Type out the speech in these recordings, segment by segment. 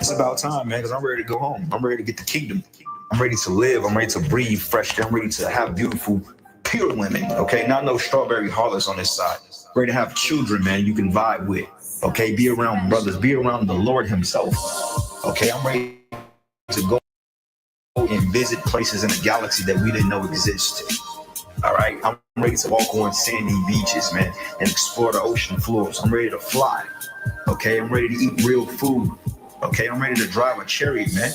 It's about time, man, because I'm ready to go home. I'm ready to get the kingdom. I'm ready to live. I'm ready to breathe fresh. I'm ready to have beautiful, pure women. Okay, not no strawberry harlots on this side. Ready to have children, man. You can vibe with. Okay, be around brothers. Be around the Lord Himself. Okay, I'm ready to go and visit places in the galaxy that we didn't know exist. All right, I'm ready to walk on sandy beaches, man, and explore the ocean floors. I'm ready to fly. Okay, I'm ready to eat real food. Okay, I'm ready to drive a chariot, man.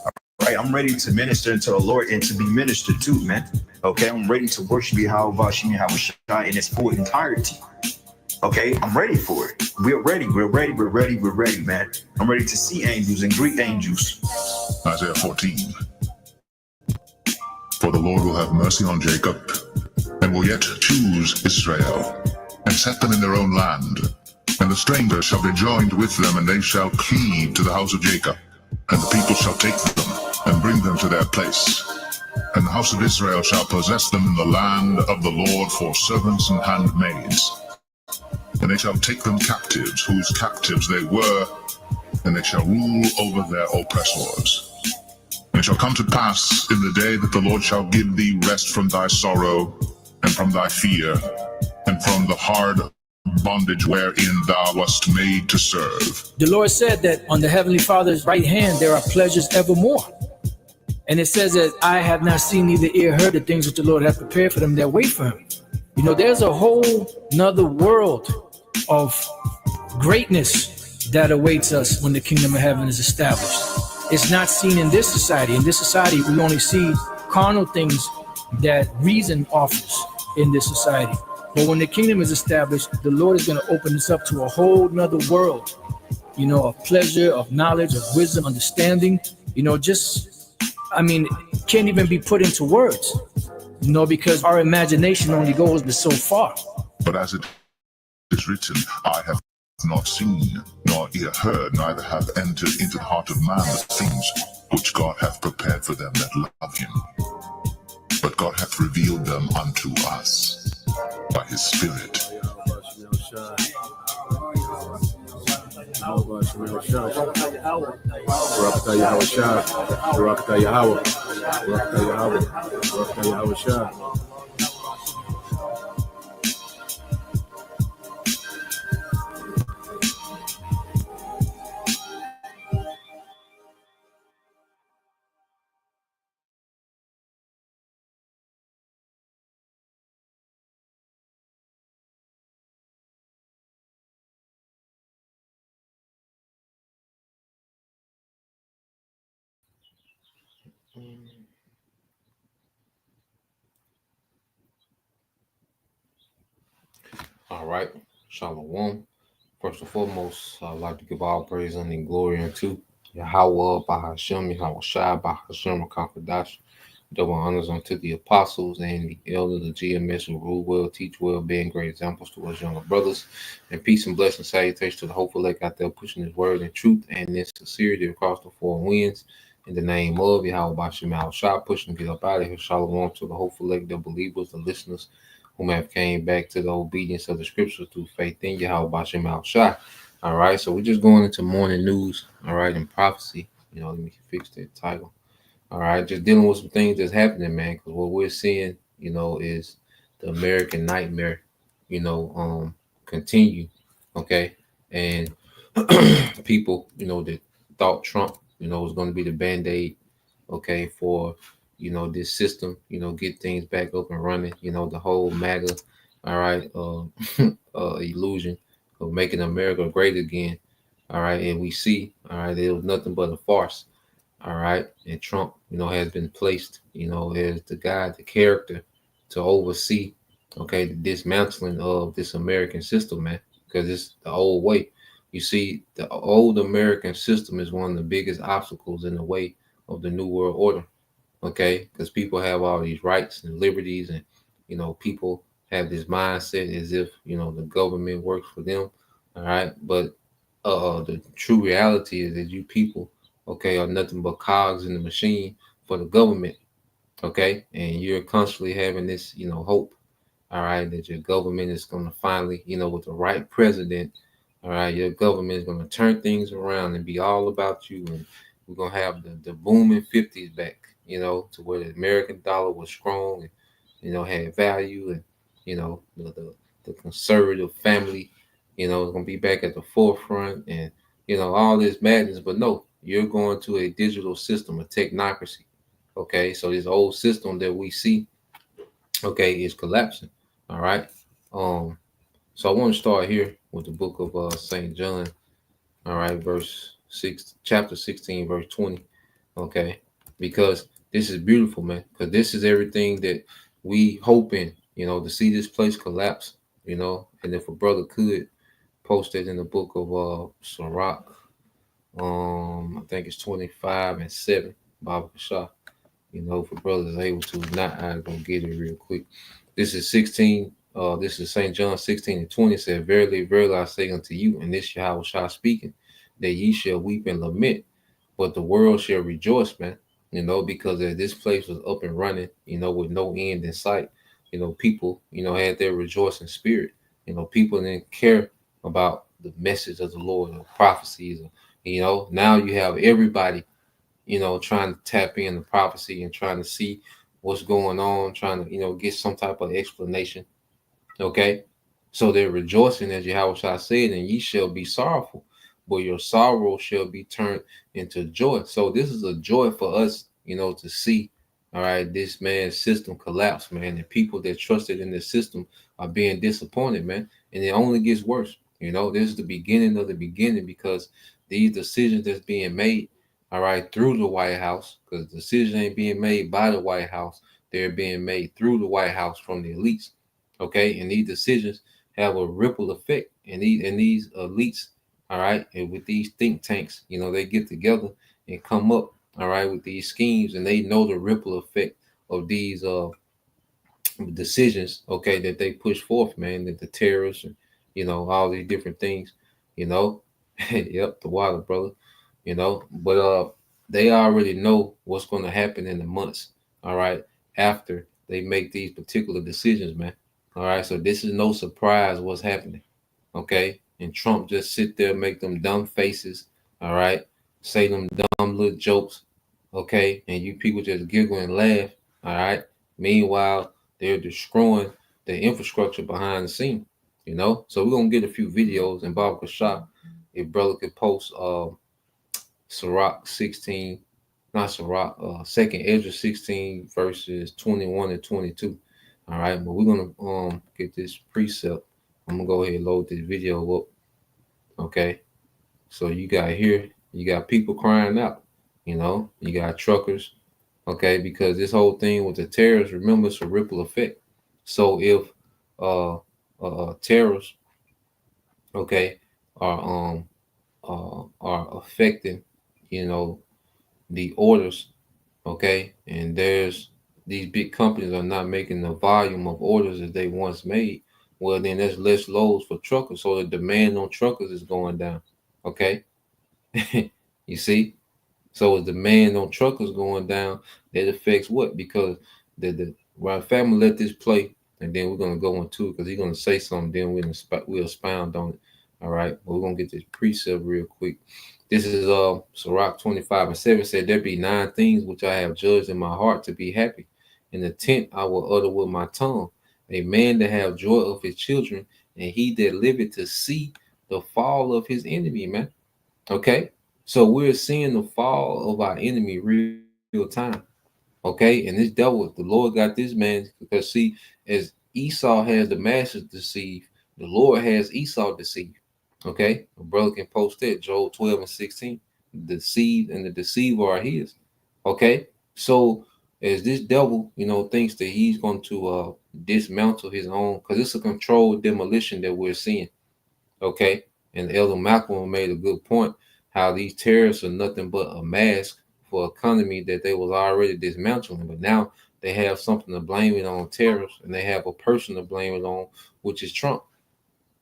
All right, I'm ready to minister to the Lord and to be ministered to, man. Okay, I'm ready to worship Yahweh in its full entirety. Okay, I'm ready for it. We're ready. We're ready. We're ready. We're ready, man. I'm ready to see angels and greet angels. Isaiah 14. For the Lord will have mercy on Jacob, and will yet choose Israel, and set them in their own land. And the stranger shall be joined with them, and they shall cleave to the house of Jacob. And the people shall take them, and bring them to their place. And the house of Israel shall possess them in the land of the Lord for servants and handmaids. And they shall take them captives, whose captives they were, and they shall rule over their oppressors. And it shall come to pass in the day that the Lord shall give thee rest from thy sorrow, and from thy fear, and from the hard bondage wherein thou wast made to serve. The Lord said that on the Heavenly Father's right hand there are pleasures evermore. And it says that I have not seen, neither ear heard the things which the Lord hath prepared for them that wait for Him. You know, there's a whole nother world of greatness that awaits us when the kingdom of heaven is established. It's not seen in this society. In this society, we only see carnal things that reason offers in this society. But when the kingdom is established, the Lord is going to open us up to a whole nother world, you know, of pleasure, of knowledge, of wisdom, understanding, you know, can't even be put into words, you know, because our imagination only goes but so far. But as it is written, I have not seen, nor ear heard, neither have entered into the heart of man the things which God hath prepared for them that love Him. But God hath revealed them unto us by His Spirit. All right, Shalom. First and foremost, I'd like to give all praise and glory unto Yahweh, Bahashem, Yahweh Shai, Bahashem, Kakadash. Double honors unto the apostles and the elders of GMS who rule well, teach well, being great examples to us younger brothers. And peace and blessing, salutation to the hopeful elect out there pushing His word and truth and in sincerity across the four winds. In the name of Yahweh Bashem Al Shah, pushing to get up out of here. Shalom to the hopeful elect, the believers, the listeners whom have came back to the obedience of the scriptures through faith in Yahweh Bashem Al Shah. All right, so we're just going into morning news, all right, and prophecy. You know, let me fix that title. All right, just dealing with some things that's happening, man, because what we're seeing, you know, is the American nightmare, you know, continue, okay? And people, you know, that thought Trump, you know, was going to be the Band-Aid, okay, for, you know, this system, you know, get things back up and running, you know, the whole MAGA, all right, illusion of making America great again, all right, and we see, all right, it was nothing but a farce. All right. And Trump, you know, has been placed, you know, as the guy, the character to oversee, okay, the dismantling of this American system, man, because it's the old way. You see, the old American system is one of the biggest obstacles in the way of the New World Order, okay, because people have all these rights and liberties and, you know, people have this mindset as if, you know, the government works for them. All right. But the true reality is that you people, okay, are nothing but cogs in the machine for the government, okay? And you're constantly having this, you know, hope, all right, that your government is going to finally, you know, with the right president, All right, your government is going to turn things around and be all about you, and we're going to have the booming 50s back, to where the American dollar was strong and, had value, and, the conservative family, is going to be back at the forefront, and, all this madness. But no, you're going to a digital system, a technocracy. Okay, so this old system that we see, okay, is collapsing. All right. So I want to start here with the book of St. John, all right, chapter 16, verse 20. Okay. Because this is beautiful, man. Because this is everything that we hoping, to see this place collapse, and if a brother could post it in the book of Sirach, I think it's 25 and 7, Baba Shah. If a brother is able to, not, I'm gonna get it real quick. This is 16. This is St. John 16 and 20 said, Verily, verily, I say unto you, and this Yahweh shall speaking, that ye shall weep and lament, but the world shall rejoice, man. Because this place was up and running, with no end in sight. People, had their rejoicing spirit. People didn't care about the message of the Lord or prophecies. Now you have everybody, trying to tap in the prophecy and trying to see what's going on, trying to, get some type of explanation. Okay. So they're rejoicing, as Yahweh Shah said, and ye shall be sorrowful, but your sorrow shall be turned into joy. So this is a joy for us, to see, all right, this man's system collapse, man. And people that trusted in the system are being disappointed, man. And it only gets worse. This is the beginning of the beginning, because these decisions that's being made, all right, through the White House, because the decision ain't being made by the White House. They're being made through the White House from the elites. Okay. And these decisions have a ripple effect. And these elites, all right, and with these think tanks, they get together and come up, all right, with these schemes, and they know the ripple effect of these decisions, okay, that they push forth, man, that the terrorists and all these different things, yep, the water, brother, but they already know what's going to happen in the months, all right, after they make these particular decisions, man. All right, so this is no surprise what's happening, okay? And Trump just sit there, make them dumb faces, all right, say them dumb little jokes, okay, and you people just giggle and laugh, all right. Meanwhile, they're destroying the infrastructure behind the scene, So we're gonna get a few videos, and Bob Kashah, if brother could post Sirach 16, not Sirach, second Ezra 16 verses 21 and 22. All right, but we're gonna get this precept. I'm gonna go ahead and load this video up. Okay, so you got here, you got people crying out, you got truckers, okay, because this whole thing with the terrorists, remember, it's a ripple effect. So if terrorists, okay, are affecting, the orders, okay, and there's these big companies are not making the volume of orders that they once made, well, then there's less loads for truckers, so the demand on truckers is going down, okay. You see, so as demand on truckers going down, that affects what? Because the right family let this play, and then we're gonna go into it because he's gonna say something, then we'll expound on it. All right, but we're gonna get this precept real quick. This is Sirach 25 and 7 said, there be 9 things which I have judged in my heart to be happy. In the 10th I will utter with my tongue. A man that have joy of his children, and he that liveth to see the fall of his enemy, man. Okay. So we're seeing the fall of our enemy real time. Okay. And this devil, the Lord got this man, because see, as Esau has the masses deceived, the Lord has Esau deceived. Okay. A brother can post that, Joel 12 and 16. The seed and the deceiver are his. Okay. So as this devil, thinks that he's going to dismantle his own, because it's a controlled demolition that we're seeing. Okay. And Elder Malcolm made a good point, how these tariffs are nothing but a mask for an economy that they was already dismantling. But now they have something to blame it on, tariffs, and they have a person to blame it on, which is Trump.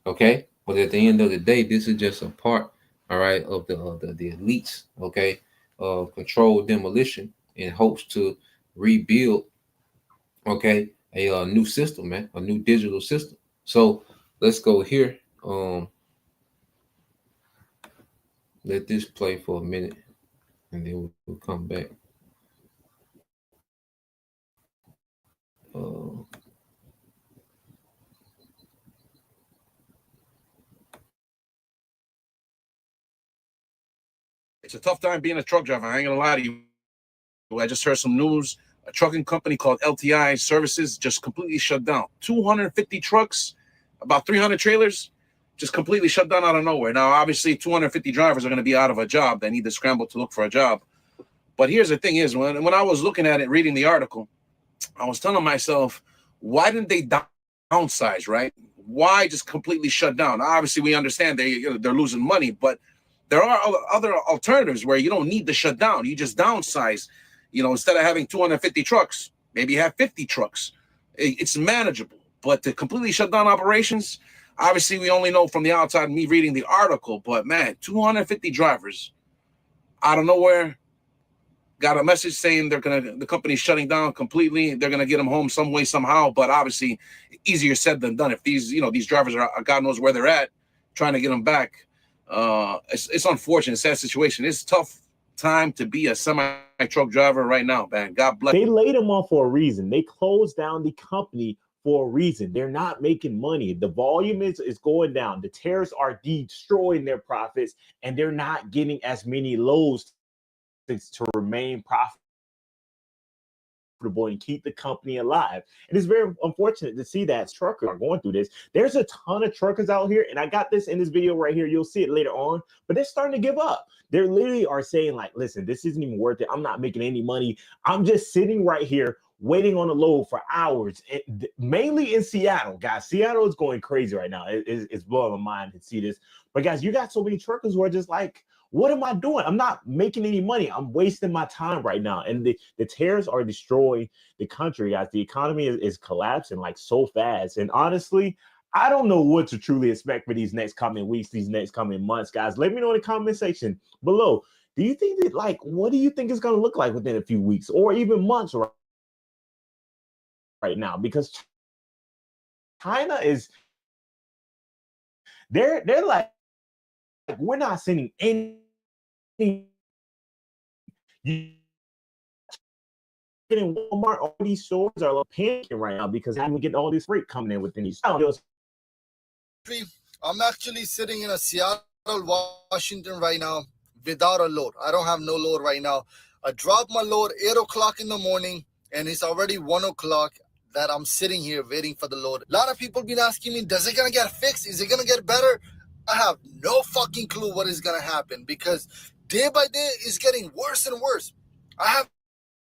Okay. But at the end of the day, this is just a part, all right, of the elites, okay, of controlled demolition in hopes to rebuild, okay, a new system, man, a new digital system. So let's go here. let this play for a minute, and then we'll come back. It's a tough time being a truck driver. I ain't gonna lie to you. I just heard some news. A trucking company called LTI Services just completely shut down. 250 trucks, about 300 trailers, just completely shut down out of nowhere. Now, obviously, 250 drivers are going to be out of a job. They need to scramble to look for a job. But here's the thing is, when I was looking at it, reading the article, I was telling myself, why didn't they downsize, right? Why just completely shut down? Obviously, we understand they're losing money, but there are other alternatives where you don't need to shut down. You just downsize. Instead of having 250 trucks, maybe you have 50 trucks. It's manageable. But to completely shut down operations, obviously we only know from the outside, me reading the article, but man, 250 drivers out of nowhere got a message saying the company's shutting down completely. They're gonna get them home some way, somehow. But obviously, easier said than done. If these drivers are, God knows where they're at, trying to get them back. It's unfortunate, sad situation. It's tough time to be a semi-truck driver right now, man. God bless. They laid them off for a reason. They closed down the company for a reason. They're not making money. The volume is going down. The tariffs are destroying their profits, and they're not getting as many loads to remain profitable and keep the company alive. And it's very unfortunate to see that truckers are going through this. There's a ton of truckers out here, and I got this in this video right here. You'll see it later on, but they're starting to give up. They literally are saying, like, listen, this isn't even worth it. I'm not making any money. I'm just sitting right here waiting on a load for hours, mainly in Seattle. Guys, Seattle is going crazy right now. It's blowing my mind to see this. But guys, you got so many truckers who are just like, what am I doing? I'm not making any money. I'm wasting my time right now. And the tariffs are destroying the country, guys. The economy is collapsing like so fast. And honestly, I don't know what to truly expect for these next coming weeks, these next coming months, guys. Let me know in the comment section below. Do you think that, like, what do you think it's going to look like within a few weeks or even months right now? Because China is, they're like, we're not sending any. You in Walmart, all these stores are like panicking right now because I'm getting all this freight coming in within these. I'm actually sitting in a Seattle, Washington right now without a load. I don't have no load right now. I dropped my load 8 o'clock in the morning, and it's already 1 o'clock that I'm sitting here waiting for the load. A lot of people been asking me, does it gonna get fixed? Is it gonna get better? I have no fucking clue what is gonna happen because day by day it's getting worse and worse. I have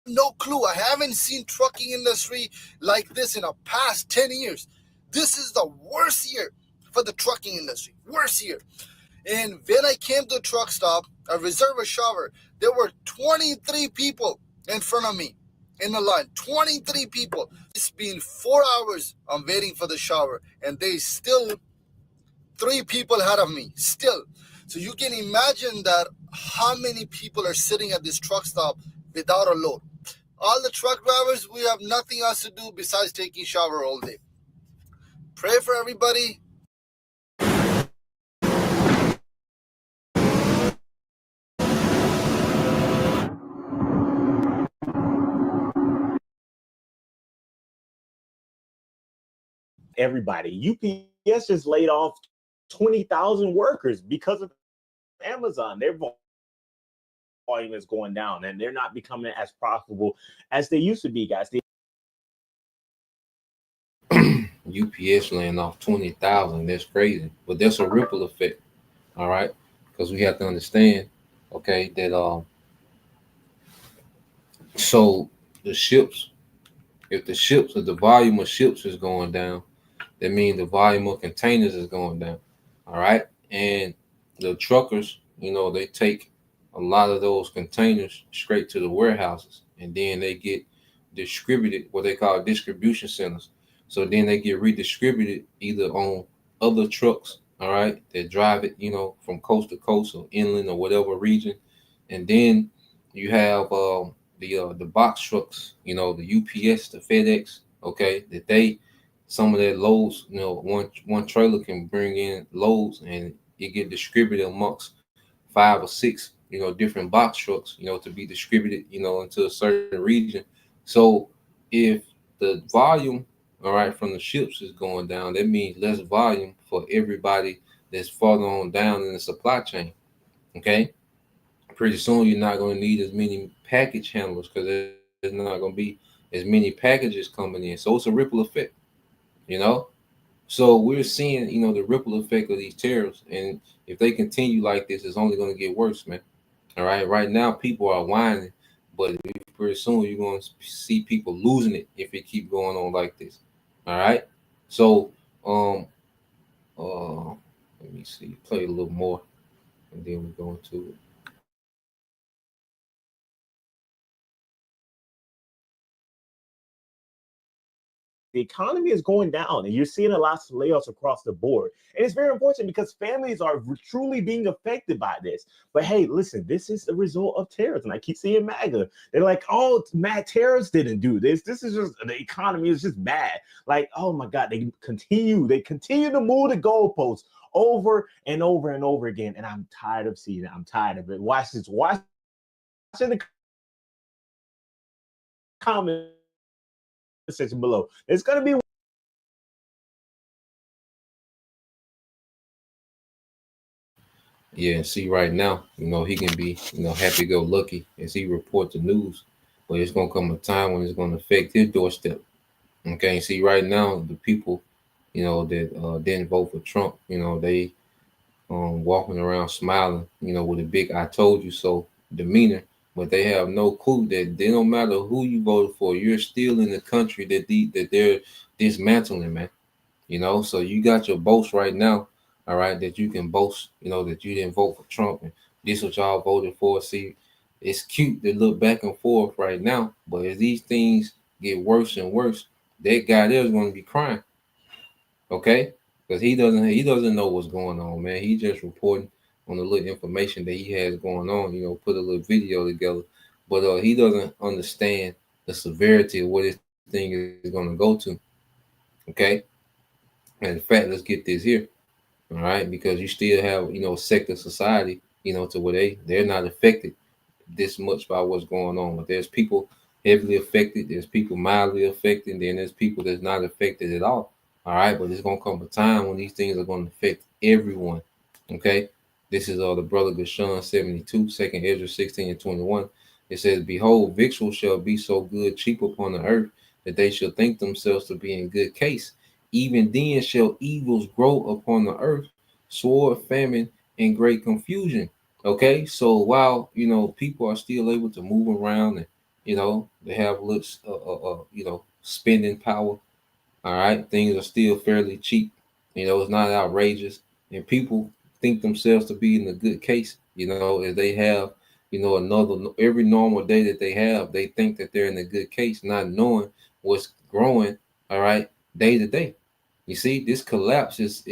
no clue. I haven't seen trucking industry like this in the past 10 years. This is the worst year for the trucking industry. Worst year. And when I came to a truck stop, I reserved a shower. There were 23 people in front of me in the line. 23 people. It's been 4 hours. I'm waiting for the shower, and they still 3 people ahead of me still. So you can imagine that how many people are sitting at this truck stop without a load. All the truck drivers, we have nothing else to do besides taking shower all day. Pray for everybody. Everybody. UPS just laid off 20,000 workers because of Amazon. Their volume is going down, and they're not becoming as profitable as they used to be, guys. UPS laying off 20,000. That's crazy, but that's a ripple effect. All right, because we have to understand, okay, that so the ships, if the volume of ships is going down, that means the volume of containers is going down. All right, and the truckers, they take a lot of those containers straight to the warehouses, and then they get distributed, what they call distribution centers. So then they get redistributed either on other trucks, all right, that drive it, from coast to coast or inland or whatever region. And then you have the box trucks, the UPS, the FedEx, okay, that some of that loads, one trailer can bring in loads and it get distributed amongst 5 or 6, different box trucks, to be distributed, into a certain region. So if the volume, all right, from the ships is going down, that means less volume for everybody that's further on down in the supply chain. Okay. Pretty soon you're not going to need as many package handlers because there's not going to be as many packages coming in. So it's a ripple effect, you know. So we're seeing, the ripple effect of these tariffs, and if they continue like this, it's only going to get worse, man. All right. Right now, people are whining, but pretty soon you're going to see people losing it if it keep going on like this. All right. So, uh, let me see, play a little more, and then we go into it. The economy is going down and you're seeing a lot of layoffs across the board. And it's very important because families are truly being affected by this. But hey, listen, this is the result of tariffs. And I keep seeing MAGA. They're like, oh, Matt, tariffs didn't do this. This is just, the economy is just bad. Like, oh my God, they continue to move the goalposts over and over and over again. And I'm tired of seeing it. I'm tired of it. Watch this. Watch in the comments section below. It's going to be Yeah, and see right now, he can be, happy go lucky as he report the news, but it's gonna come a time when it's gonna affect his doorstep. Okay, see right now the people, that didn't vote for Trump, they walking around smiling, with a big "I told you so" demeanor, but they have no clue that they don't matter who you voted for, you're still in the country that they're dismantling, man. So you got your boast right now, all right, that you can boast, that you didn't vote for Trump and this what y'all voted for. See, it's cute to look back and forth right now, but as these things get worse and worse, that guy there is going to be crying, okay? Because he doesn't know what's going on, man. He just reporting on the little information that he has going on, put a little video together, but he doesn't understand the severity of what this thing is going to go to, okay? And in fact, let's get this here, all right? Because you still have, a sect of society, to where they're not affected this much by what's going on. But there's people heavily affected, there's people mildly affected, and then there's people that's not affected at all. All right, but it's gonna come a time when these things are gonna affect everyone. Okay. This is the brother Gashon 72, second Ezra 16 and 21. It says, behold, victuals shall be so good cheap upon the earth that they shall think themselves to be in good case. Even then shall evils grow upon the earth, sword, famine, and great confusion. Okay, so while people are still able to move around and they have looks spending power, all right, things are still fairly cheap. It's not outrageous, and people think themselves to be in a good case. If they have another every normal day that they have, they think that they're in a good case, not knowing what's growing. All right, day to day. You see, this collapse is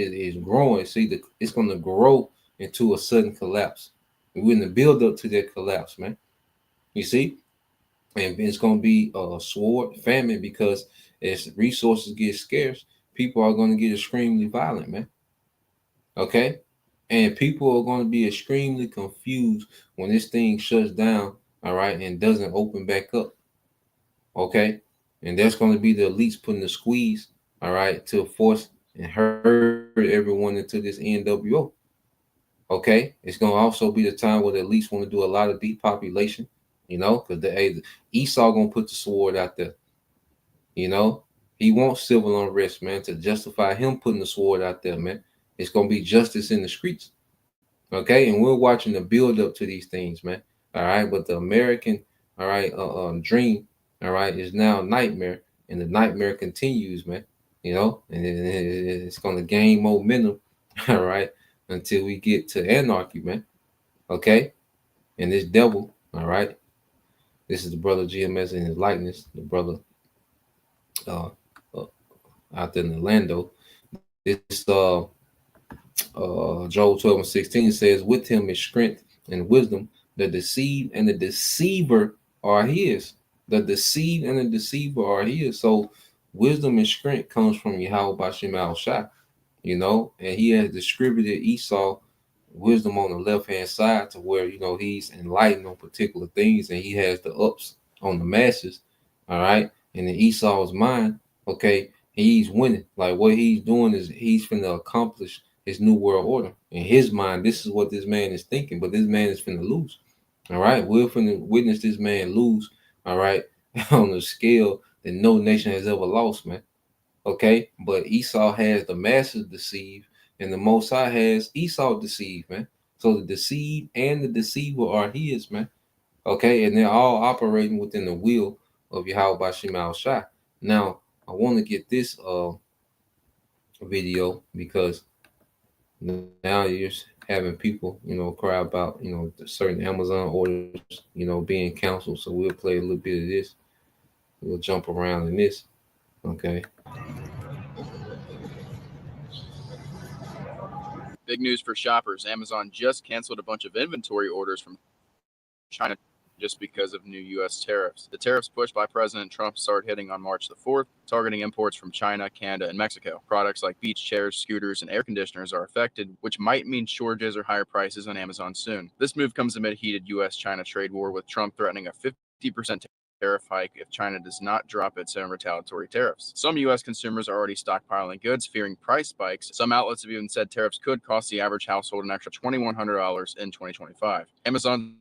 growing. See, it's going to grow into a sudden collapse. We're in the build up to that collapse, man. You see, and it's going to be a sword famine because as resources get scarce, people are going to get extremely violent, man. Okay, and people are going to be extremely confused when this thing shuts down, all right, and doesn't open back up. Okay, and that's going to be the elites putting the squeeze, all right, to force and herd everyone into this NWO. Okay, it's going to also be the time where the elites want to do a lot of depopulation, because Esau going to put the sword out there. He wants civil unrest, man, to justify him putting the sword out there, man. It's going to be justice in the streets. Okay, and we're watching the build up to these things, man. All right, but the American, all right, dream, all right, is now a nightmare, and the nightmare continues, man. And it's going to gain momentum, all right, until we get to anarchy, man. Okay, and this devil, all right, this is the brother GMS in his likeness, the brother uh, uh out there in Orlando. This Joel 12 and 16 says, with him is strength and wisdom. The deceived and the deceiver are his. The deceived and the deceiver are his. So wisdom and strength comes from Yahweh Bashim Al Shai, and he has distributed Esau, wisdom on the left hand side to where, you know, he's enlightened on particular things and he has the ups on the masses. All right. And in Esau's mind, okay, he's winning. Like what he's doing is he's finna accomplish his new world order. In his mind, this is what this man is thinking, but this man is finna lose. All right. We're finna witness this man lose. All right. On a scale that no nation has ever lost, man. Okay. But Esau has the masses deceived, and the Most High has Esau deceived, man. So the deceived and the deceiver are his, man. Okay. And they're all operating within the will of Yahweh Bashim Al Shai. Now, I want to get this video because now you're having people, you know, cry about, you know, certain Amazon orders, you know, being canceled. So we'll play a little bit of this. We'll jump around in this. Okay. Big news for shoppers. Amazon just canceled a bunch of inventory orders from China just because of new U.S. tariffs. The tariffs pushed by President Trump started hitting on March the 4th, targeting imports from China, Canada, and Mexico. Products like beach chairs, scooters, and air conditioners are affected, which might mean shortages or higher prices on Amazon soon. This move comes amid a heated U.S.-China trade war, with Trump threatening a 50% tariff hike if China does not drop its own retaliatory tariffs. Some U.S. consumers are already stockpiling goods, fearing price spikes. Some outlets have even said tariffs could cost the average household an extra $2,100 in 2025. Amazon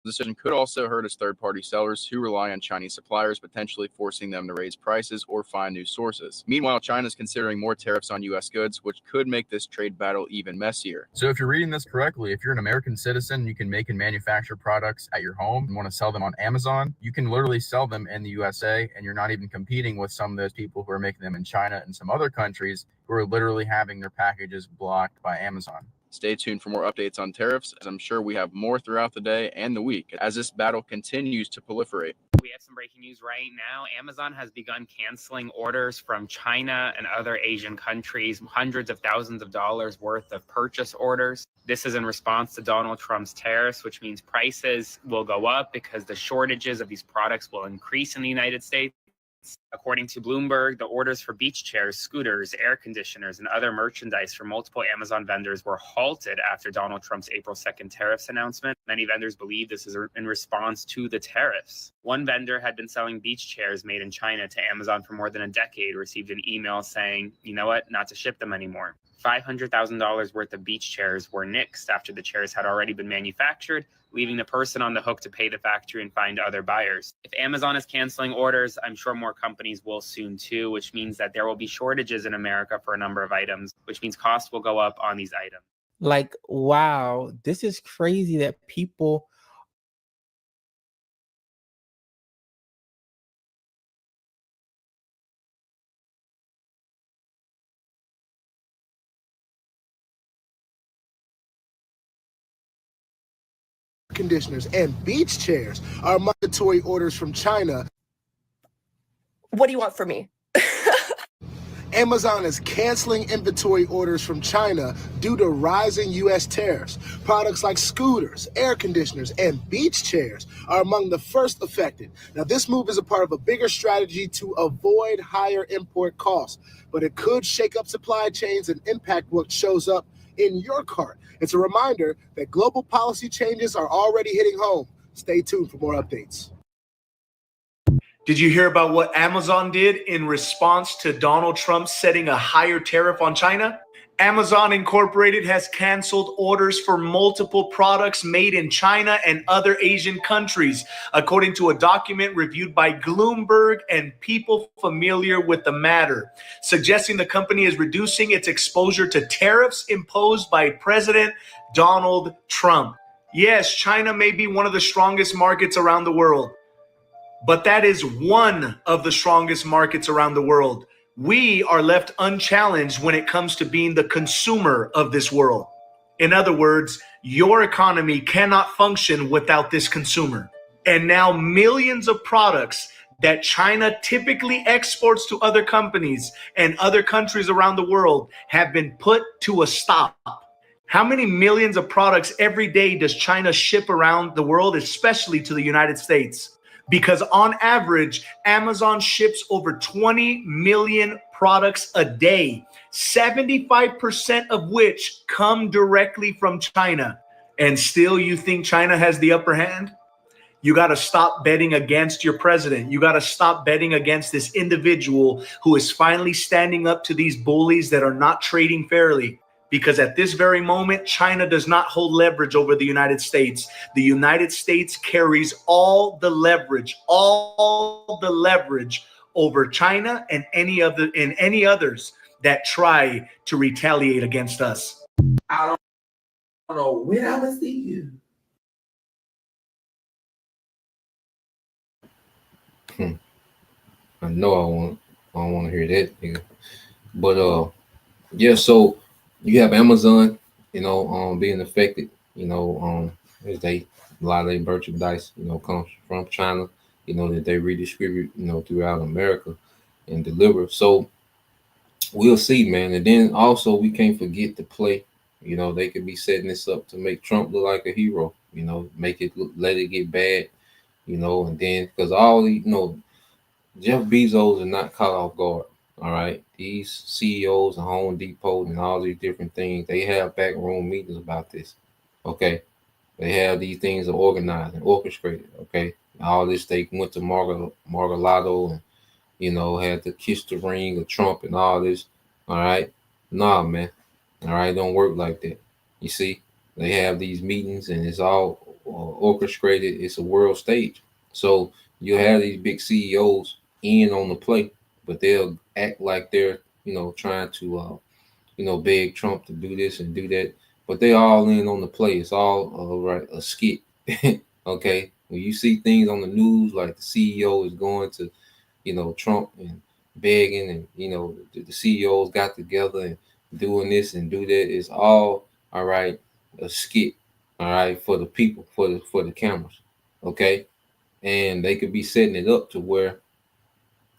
decision could also hurt its third-party sellers who rely on Chinese suppliers, potentially forcing them to raise prices or find new sources. Meanwhile, China is considering more tariffs on U.S. goods, which could make this trade battle even messier. So if you're reading this correctly, if you're an American citizen, you can make and manufacture products at your home and want to sell them on Amazon, you can literally sell them in the USA, and you're not even competing with some of those people who are making them in China and some other countries who are literally having their packages blocked by Amazon. Stay tuned for more updates on tariffs, as I'm sure we have more throughout the day and the week as this battle continues to proliferate. We have some breaking news right now. Amazon has begun canceling orders from China and other Asian countries, hundreds of thousands of dollars worth of purchase orders. This is in response to Donald Trump's tariffs, which means prices will go up because the shortages of these products will increase in the United States. According to Bloomberg, the orders for beach chairs, scooters, air conditioners, and other merchandise from multiple Amazon vendors were halted after Donald Trump's April 2nd tariffs announcement. Many vendors believe this is in response to the tariffs. One vendor had been selling beach chairs made in China to Amazon for more than a decade, received an email saying, you know what, not to ship them anymore. $500,000 worth of beach chairs were nixed after the chairs had already been manufactured, leaving the person on the hook to pay the factory and find other buyers. If Amazon is canceling orders, I'm sure more companies will soon too, which means that there will be shortages in America for a number of items, which means costs will go up on these items. Like, wow, this is crazy that people conditioners and beach chairs are mandatory orders from China. What do you want from me? Amazon is canceling inventory orders from China due to rising U.S. tariffs. Products like scooters, air conditioners, and beach chairs are among the first affected. Now, this move is a part of a bigger strategy to avoid higher import costs, but it could shake up supply chains and impact what shows up in your cart. It's a reminder that global policy changes are already hitting home. Stay tuned for more updates. Did you hear about what Amazon did in response to Donald Trump setting a higher tariff on China? Amazon Incorporated has canceled orders for multiple products made in China and other Asian countries, according to a document reviewed by Bloomberg and people familiar with the matter, suggesting the company is reducing its exposure to tariffs imposed by President Donald Trump. Yes, China may be one of the strongest markets around the world, but that is one of the strongest markets around the world. We are left unchallenged when it comes to being the consumer of this world. In other words, your economy cannot function without this consumer. And now millions of products that China typically exports to other companies and other countries around the world have been put to a stop. How many millions of products every day does China ship around the world, especially to the United States? Because on average, Amazon ships over 20 million products a day, 75% of which come directly from China. And still you think China has the upper hand? You got to stop betting against your president. You got to stop betting against this individual who is finally standing up to these bullies that are not trading fairly. Because at this very moment, China does not hold leverage over the United States. The United States carries all the leverage over China and any others that try to retaliate against us. I don't know when I was see you. I know I don't want to hear that, nigga. But yeah, so you have Amazon, being affected, as a lot of their merchandise, comes from China, that they redistribute, throughout America and deliver. So we'll see, man. And then also we can't forget the play. They could be setting this up to make Trump look like a hero, make it look, let it get bad, and then because Jeff Bezos are not caught off guard. All right. These CEOs of Home Depot and all these different things, they have backroom meetings about this. Okay. They have these things organized and orchestrated. Okay. All this, they went to Mar-a-Lago and, had to kiss the ring of Trump and all this. All right. Nah, man. All right. Don't work like that. You see, they have these meetings and it's all orchestrated. It's a world stage. So you have these big CEOs in on the play, but they'll act like they're, trying to, beg Trump to do this and do that. But they all in on the play. It's all right, a skit. Okay. When you see things on the news, like the CEO is going to, Trump and begging and, the CEOs got together and doing this and do that. It's all right, a skit. All right. For the people, for the cameras. Okay. And they could be setting it up to where,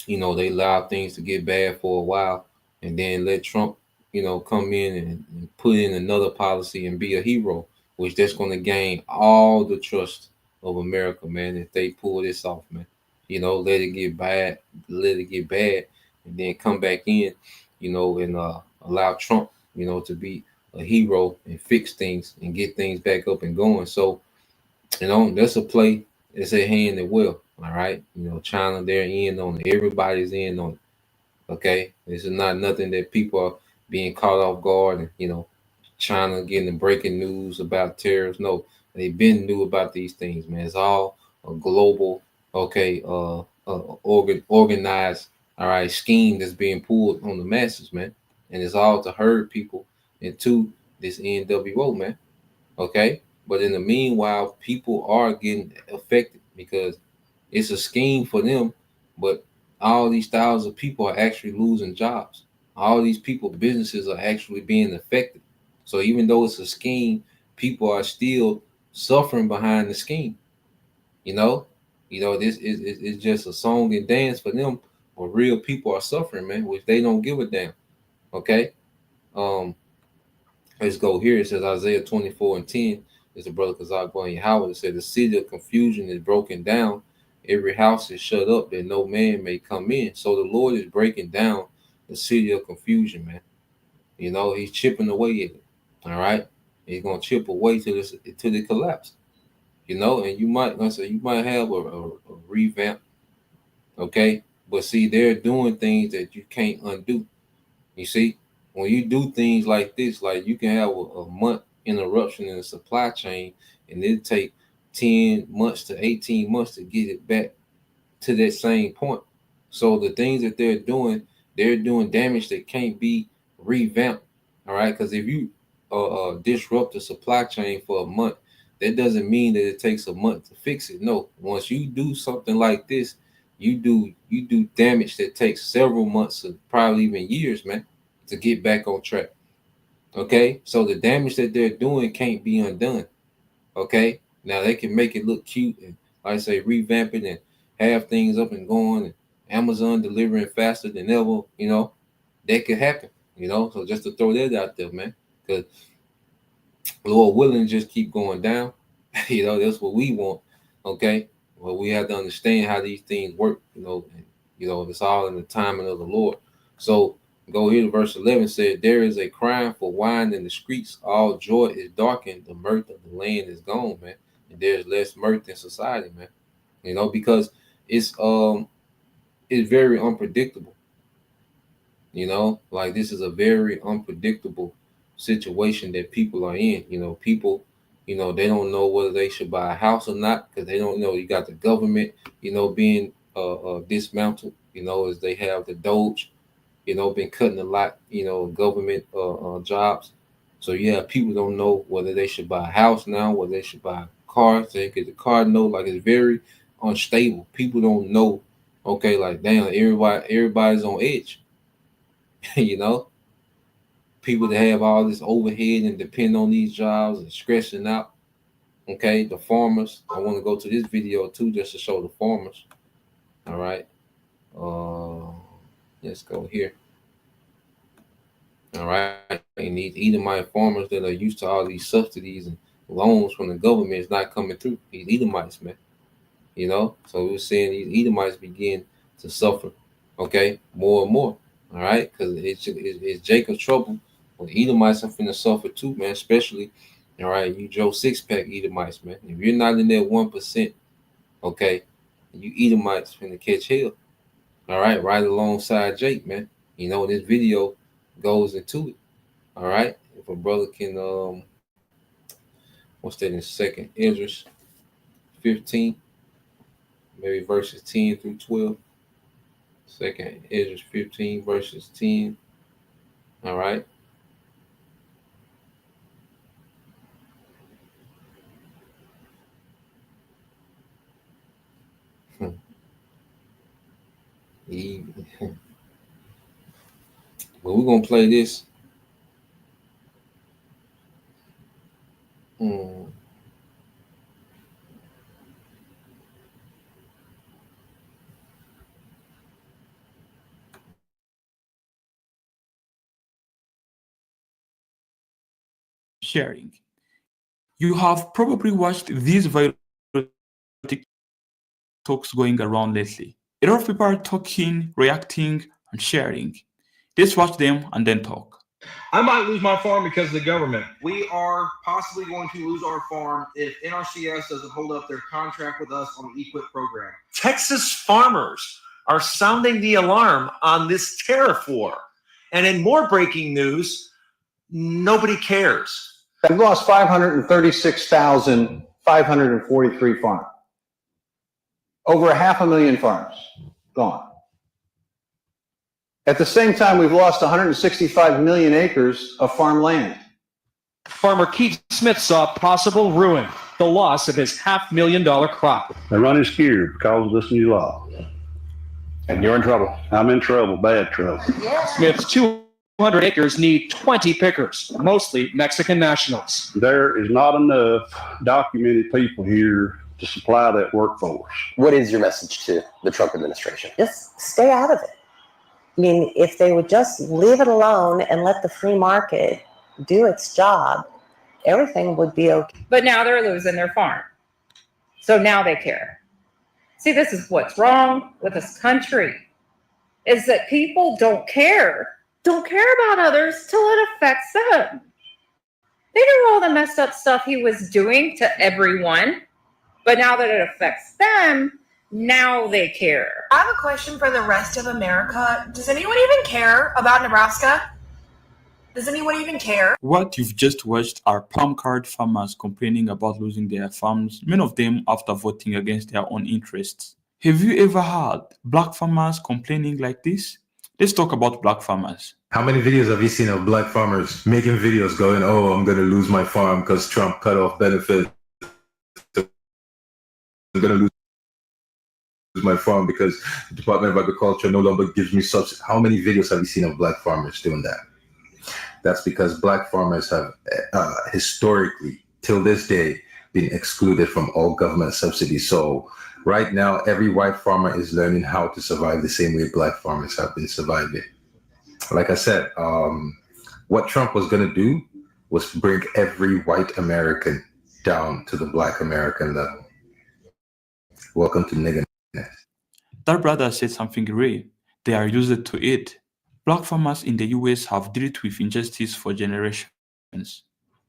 they allow things to get bad for a while and then let Trump, come in and put in another policy and be a hero, which that's going to gain all the trust of America, man, if they pull this off, man. Let it get bad, and then come back in, and allow Trump, to be a hero and fix things and get things back up and going. So, that's a play. It's a hand as well. All right. China, they're in on it. Everybody's in on it. Okay. This is not nothing that people are being caught off guard and, China getting the breaking news about tariffs. No, they've been knew about these things, man. It's all a global, okay, organized, all right, scheme that's being pulled on the masses, man. And it's all to herd people into this NWO, man. Okay. But in the meanwhile, people are getting affected because it's a scheme for them. But all these thousands of people are actually losing jobs. All these people, businesses are actually being affected. So even though it's a scheme, people are still suffering behind the scheme. This is just a song and dance for them, but real people are suffering, man, which they don't give a damn. Okay. Um, Let's go here. It says Isaiah 24:10. It's the brother Kazak Bunny Howard. It said the city of confusion is broken down. Every house is shut up that no man may come in. So the Lord is breaking down the city of confusion, man. He's chipping away at it. All right. He's gonna chip away till it collapse. And you might have a revamp. Okay. But see, they're doing things that you can't undo. You see, when you do things like this, like you can have a month interruption in the supply chain, and it take 10 months to 18 months to get it back to that same point. So the things that they're doing damage that can't be revamped. All right, because if you disrupt the supply chain for a month, that doesn't mean that it takes a month to fix it. No, once you do something like this, you do damage that takes several months and probably even years, man, to get back on track. Okay, so the damage that they're doing can't be undone. Okay, now they can make it look cute and, like I say, revamp it and have things up and going, and Amazon delivering faster than ever. That could happen. So just to throw that out there, man, because Lord willing, just keep going down. That's what we want. Okay, well, we have to understand how these things work. And, it's all in the timing of the Lord. So go here to verse 11 said, there is a crying for wine in the streets. All joy is darkened. The mirth of the land is gone, man. And there's less mirth in society, man. You know, because it's very unpredictable. You know, like this is a very unpredictable situation that people are in. You know, people, you know, they don't know whether they should buy a house or not because they don't know. You got the government, you know, being dismantled. You know, as they have the Doge, you know, been cutting a lot, you know, government jobs. So yeah, people don't know whether they should buy a house now, whether they should buy a car. So they get the car note, like it's very unstable. People don't know. Okay, like damn, everybody's on edge. You know, people that have all this overhead and depend on these jobs and stressing out. Okay, the farmers. I want to go to this video too, just to show the farmers. All right, let's go here. All right, and these Edomite farmers that are used to all these subsidies and loans from the government is not coming through. These Edomites, man. You know, so we're seeing these Edomites begin to suffer. Okay, more and more. All right, because it's Jacob's trouble. Well, the Edomites are finna suffer too, man. Especially, all right, you Joe Six-Pack Edomites, man. If you're not in that 1%, okay, you Edomites finna catch hell. All right alongside Jake, man. You know, this video goes into it. All right, if a brother can, what's that in second? Esdras 15, maybe verses 10 through 12. Second Esdras 15 verses 10. All right. Well, we're gonna play this. Sharing. You have probably watched these viral TikToks going around lately. A lot of people are talking, reacting, and sharing. Let's watch them and then talk. I might lose my farm because of the government. We are possibly going to lose our farm if NRCS doesn't hold up their contract with us on the EQIP program. Texas farmers are sounding the alarm on this tariff war. And in more breaking news, nobody cares. We've lost 536,543 farms. Over 500,000 farms gone. At the same time, we've lost 165 million acres of farmland. Farmer Keith Smith saw possible ruin, the loss of his $500,000 crop. They're running scared because of this new law. And you're in trouble. I'm in trouble, bad trouble. Yeah. Smith's 200 acres need 20 pickers, mostly Mexican nationals. There is not enough documented people here to supply that workforce. What is your message to the Trump administration? Just stay out of it. I mean, if they would just leave it alone and let the free market do its job, everything would be okay. But now they're losing their farm. So now they care. See, this is what's wrong with this country, is that people don't care about others till it affects them. They knew all the messed up stuff he was doing to everyone, but now that it affects them, now they care. I have a question for the rest of America. Does anyone even care about Nebraska? Does anyone even care? What you've just watched are palm card farmers complaining about losing their farms, many of them after voting against their own interests. Have you ever heard black farmers complaining like this? Let's talk about black farmers. How many videos have you seen of black farmers making videos going, oh, I'm going to lose my farm because Trump cut off benefits. I'm going to lose my farm because the Department of Agriculture no longer gives me subsidy. How many videos have you seen of black farmers doing that? That's because black farmers have historically, till this day, been excluded from all government subsidies. So right now, every white farmer is learning how to survive the same way black farmers have been surviving. Like I said, what Trump was going to do was bring every white American down to the black American level. Welcome to nigger. That brother said something real. They are used to it. Black farmers in the US have dealt with injustice for generations,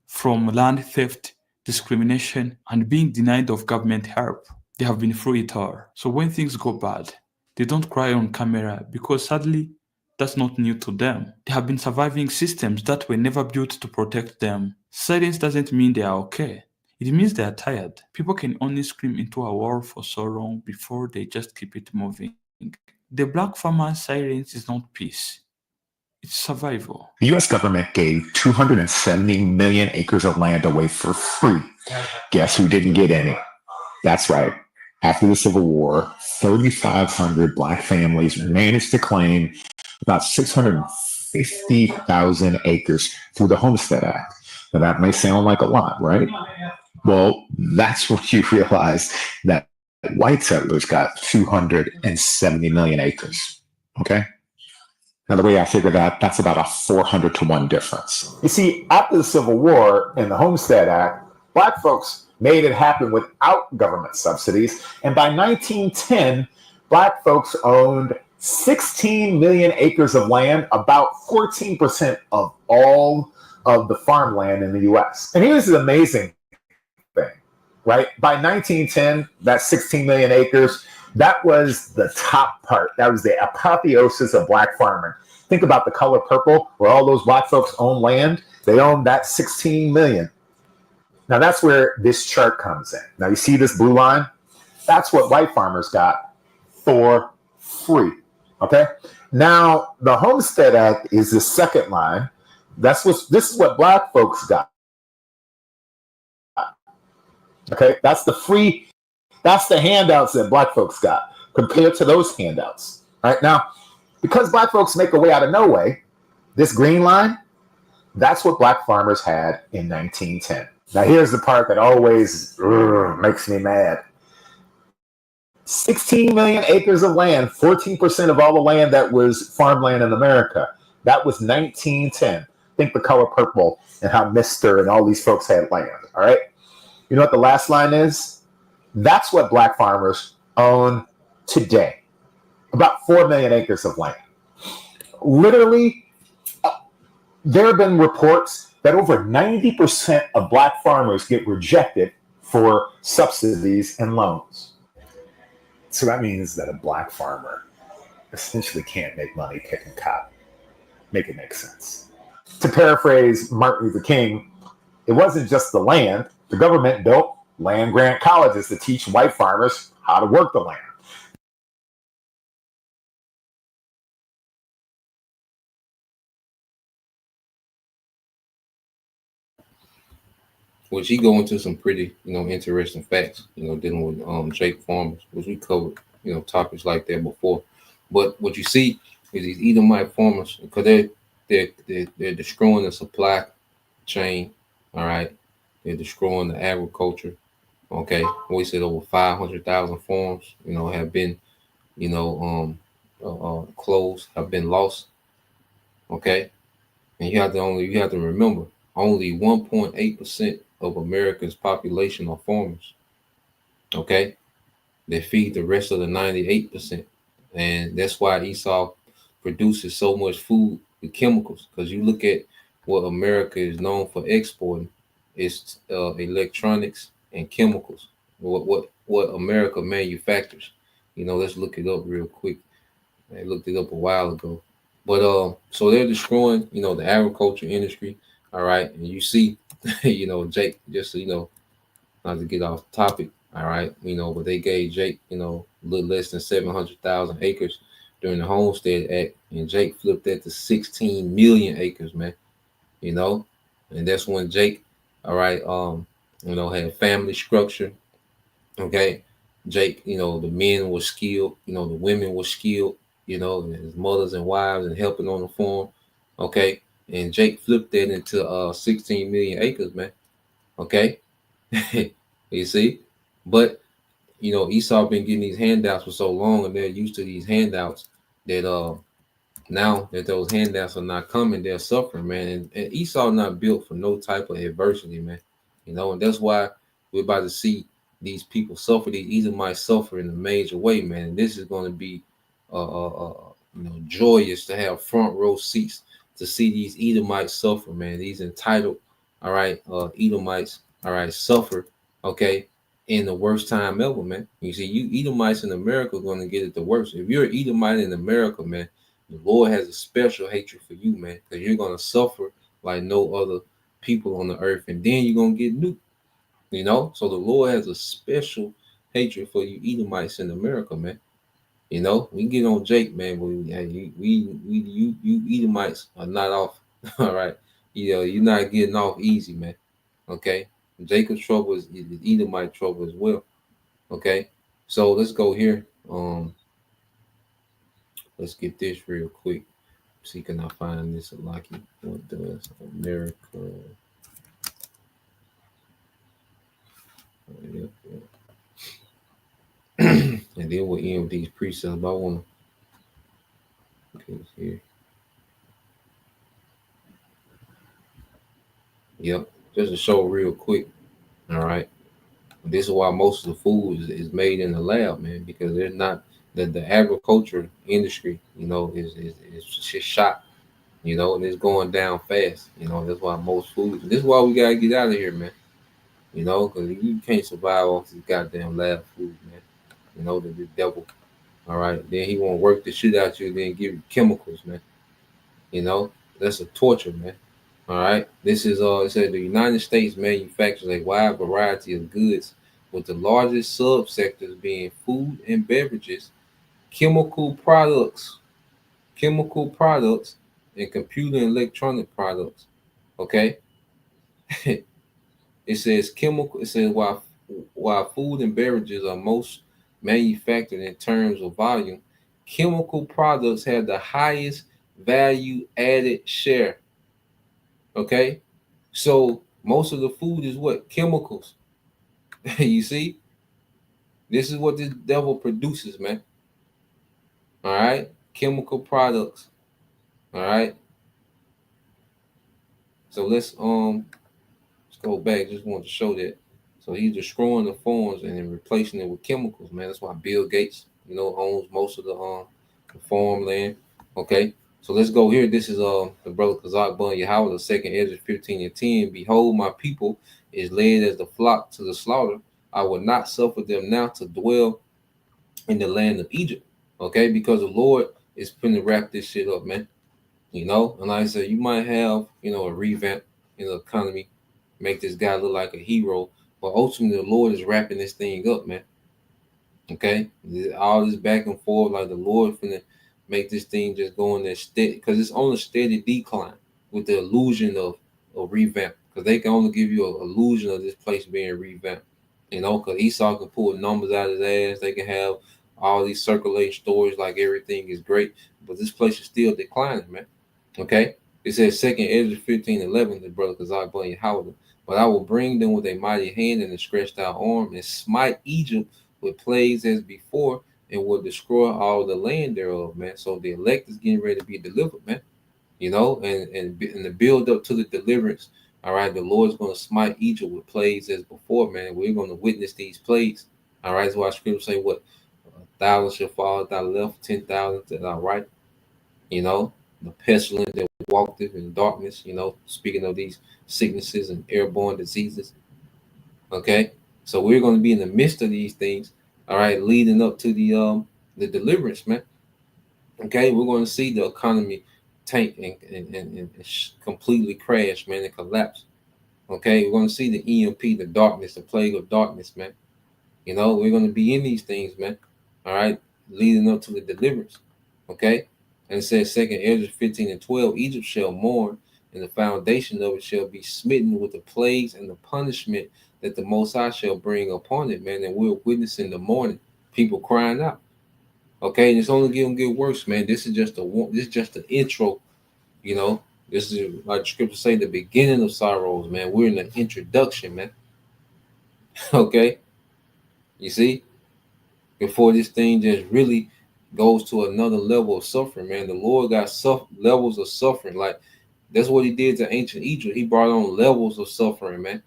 from land theft, discrimination, and being denied of government help. They have been through it all. So when things go bad, they don't cry on camera because sadly, that's not new to them. They have been surviving systems that were never built to protect them. Silence doesn't mean they are okay. It means they are tired. People can only scream into a wall for so long before they just keep it moving. The black farmer's silence is not peace. It's survival. The U.S. government gave 270 million acres of land away for free. Guess who didn't get any? That's right. After the Civil War, 3,500 black families managed to claim about 650,000 acres through the Homestead Act. Now, that may sound like a lot, right? Well, that's when you realize that white settlers got 270 million acres. Okay? Now, the way I figure that, that's about a 400 to 1 difference. You see, after the Civil War and the Homestead Act, black folks made it happen without government subsidies. And by 1910, black folks owned 16 million acres of land, about 14% of all of the farmland in the US. And here's the amazing thing, right? By 1910, that 16 million acres, that was the top part. That was the apotheosis of black farming. Think about the color purple, where all those black folks own land. They own that 16 million. Now that's where this chart comes in. Now you see this blue line? That's what white farmers got for free. Okay. Now the Homestead Act is the second line. This is what black folks got. Okay, that's the free, that's the handouts that black folks got compared to those handouts. Right now, because black folks make a way out of no way, this green line, that's what black farmers had in 1910. Now here's the part that always makes me mad. 16 million acres of land, 14% of all the land that was farmland in America. That was 1910. Think the color purple and how Mr. and all these folks had land, all right? You know what the last line is? That's what black farmers own today. About 4 million acres of land. Literally, there have been reports that over 90% of black farmers get rejected for subsidies and loans. So that means that a black farmer essentially can't make money picking cotton. Make it make sense. To paraphrase Martin Luther King, it wasn't just the land. The government built land-grant colleges to teach white farmers how to work the land. Which he go into some pretty, interesting facts, dealing with Jake farmers, which we covered, topics like that before. But what you see is these Edomite farmers, because they're destroying the supply chain, all right? They're destroying the agriculture, okay? We said over 500,000 farms, have been, closed, have been lost, okay? And you have to remember, only 1.8% of America's population are farmers. Okay, they feed the rest of the 98%, and that's why Esau produces so much food with chemicals. Because you look at what America is known for exporting, it's electronics and chemicals. What America manufactures. Let's look it up real quick. I looked it up a while ago. But so they're destroying, the agriculture industry. All right, and you see, Jake, just not to get off topic. All right, but they gave Jake, a little less than 700,000 acres during the Homestead Act, and Jake flipped that to 16 million acres, man. And that's when Jake, all right, had family structure. Okay, Jake, the men were skilled, the women were skilled, and his mothers and wives and helping on the farm. Okay. And Jake flipped that into 16 million acres, man. Okay. You see? But Esau been getting these handouts for so long, and they're used to these handouts that now that those handouts are not coming, they're suffering, man. And Esau not built for no type of adversity, man. And that's why we're about to see these people suffer. These Edomites suffer in a major way, man. And this is going to be joyous to have front row seats to see these Edomites suffer, man. These entitled, all right, Edomites, all right, suffer, okay, in the worst time ever, man. You see, you Edomites in America are going to get it the worst. If you're an Edomite in America, man, the Lord has a special hatred for you, man, because you're going to suffer like no other people on the earth, and then you're going to get nuked, So the Lord has a special hatred for you Edomites in America, man. We can get on Jake, man, but you Edomites are not off. All right. You're not getting off easy, man. Okay. Jacob's trouble is Edomite trouble as well. Okay. So let's go here. Let's get this real quick. See, can I find this Lucky? What does America? Yep. And then we'll end with these precepts. I want to get here. Yep. Just to show real quick. All right. This is why most of the food is made in the lab, man, because they're not the agriculture industry, is just shot, and it's going down fast. That's why most food. This is why we gotta get out of here, man. Because you can't survive off this goddamn lab food, man. The devil. All right, then he won't work the shit out you, then give you chemicals, man. That's a torture, man. All right. This is it said the United States manufactures a wide variety of goods, with the largest subsectors being food and beverages, chemical products, and computer and electronic products. Okay. It says while food and beverages are most manufactured in terms of volume, chemical products have the highest value added share. Okay. So most of the food is what? Chemicals. You see? This is what this devil produces, man. All right? Chemical products. All right? So let's go back. Just want to show that. So he's destroying the farms and then replacing it with chemicals, man. That's why Bill Gates, owns most of the farmland. Okay. So let's go here. This is the brother Kazak Bun Yahweh, the second Ezra 15 and 10. Behold, my people is led as the flock to the slaughter. I will not suffer them now to dwell in the land of Egypt. Okay, because the Lord is finna wrap this shit up, man. And like I said, you might have, a revamp in the economy, make this guy look like a hero, but ultimately the Lord is wrapping this thing up, man. Okay, all this back and forth, like the Lord finna make this thing just go in there steady, because it's on a steady decline with the illusion of revamp, because they can only give you an illusion of this place being revamped. Because Esau can pull numbers out of his ass. They can have all these circulating stories like everything is great, but this place is still declining, man. Okay, it says second Ezra 15:11, the brother Kazak blame Howard. But I will bring them with a mighty hand and a stretched out arm, and smite Egypt with plagues as before, and will destroy all the land thereof, man. So the elect is getting ready to be delivered, man. And the build up to the deliverance. All right, the Lord's going to smite Egypt with plagues as before, man. We're going to witness these plagues. All right, that's why Scripture say what 1,000 shall fall at thy left, 10,000 at thy right. The pestilence that walked in darkness. Speaking of these sicknesses and airborne diseases. Okay, so we're going to be in the midst of these things. All right, leading up to the deliverance, man. Okay, we're going to see the economy tank and completely crash, man, and collapse. Okay, we're going to see the EMP, the darkness, the plague of darkness, man. We're going to be in these things, man. All right, leading up to the deliverance. Okay, and it says second Ezra 15:12, Egypt shall mourn, and the foundation of it shall be smitten with the plagues and the punishment that the Most High shall bring upon it, man. And we're witnessing the mourning, people crying out. Okay, and it's only going to get worse, man. This is just the intro. This is like the scripture say, the beginning of sorrows, man. We're in the introduction, man. Okay, you see, before this thing just really goes to another level of suffering, man. The Lord got levels of suffering. Like that's what He did to ancient Egypt. He brought on levels of suffering, man.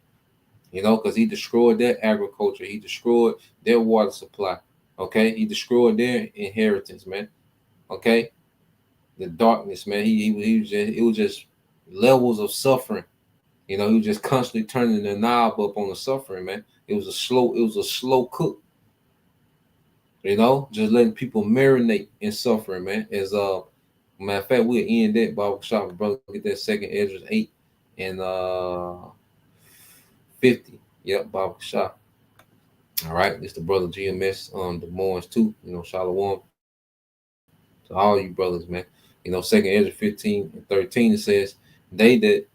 Because He destroyed their agriculture. He destroyed their water supply. Okay, He destroyed their inheritance, man. Okay, the darkness, man. He was just, it was just levels of suffering. You know, he was just constantly turning the knob up on the suffering, man. It was a slow cook. You know, just letting people marinate in suffering, man. As matter of fact, we'll end that Bible shop, brother. Get that second Ezra 8 and 50. Yep, Bible shop. All right, this the brother GMS on the Moors too. You know, Shalom to all you brothers, man. You know, second Ezra 15 and 13, it says, they that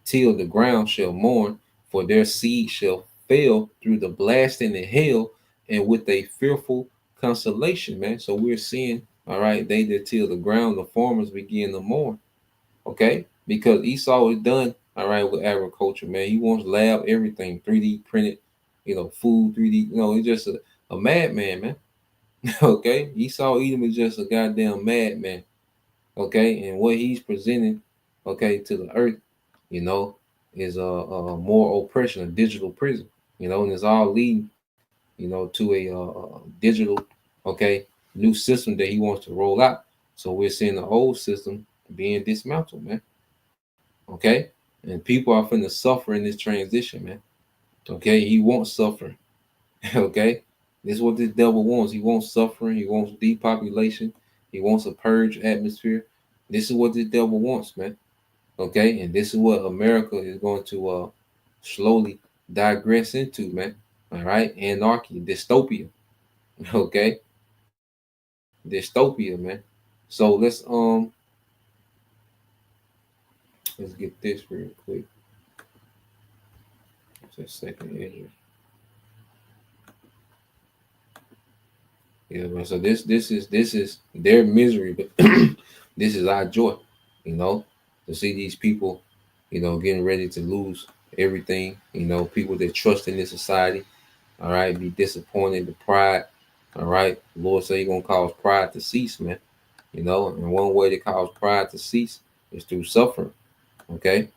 till the ground shall mourn, for their seed shall fail through the blasting and hail, and with a fearful consolation, man. So we're seeing, all right, they that till the ground, the farmers begin to mourn, okay? Because Esau is done, all right, with agriculture, man. He wants lab everything, 3D printed, you know, food, 3D, you know, he's just a madman, man. Okay? Esau Edom is just a goddamn madman, okay? And what he's presenting, okay, to the earth, you know, is a more oppression, a digital prison, you know, and it's all leading, you know, to a digital, okay, new system that he wants to roll out. So we're seeing the old system being dismantled, man. Okay, and people are finna suffer in this transition, man. Okay, he wants suffering. Okay, this is what this devil wants. He wants suffering. He wants depopulation. He wants a purge atmosphere. This is what this devil wants, man. Okay, and this is what America is going to slowly digress into, man. All right, anarchy, dystopia. Okay, dystopia, man. So let's get this real quick. Just a second here. Yeah, man. So this is their misery, but this is our joy, you know, to see these people, you know, getting ready to lose everything, you know, people that trust in this society, all right, be disappointed, the pride, all right. The Lord say He's gonna cause pride to cease, man. You know, and one way to cause pride to cease is through suffering. Okay.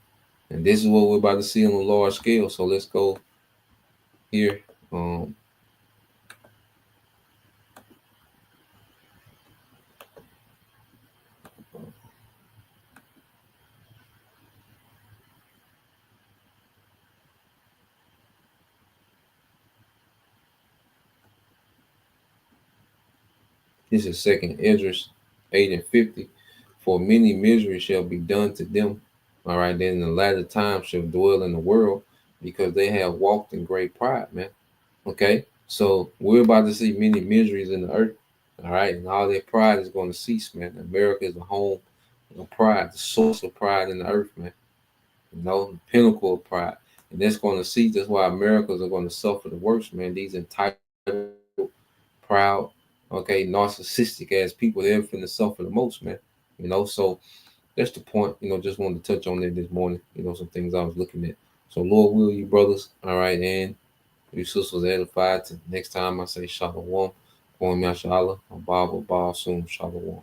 And this is what we're about to see on a large scale. So let's go here. This is second Esdras 8 and 50. For many misery shall be done to them. All right, then in the latter time shall dwell in the world, because they have walked in great pride, man. Okay, so we're about to see many miseries in the earth. All right, and all that pride is going to cease, man. America is the home of pride, the source of pride in the earth, man. You know, the pinnacle of pride. And that's going to cease. That's why Americans are going to suffer the worst, man. These entitled, proud, okay, narcissistic ass people, they're finna suffer the most, man. You know, so that's the point. You know, just wanted to touch on that this morning. You know, some things I was looking at. So Lord will you brothers, all right, and you sisters edified. To next time I say shalom, going me shalom, Abba, soon shalom.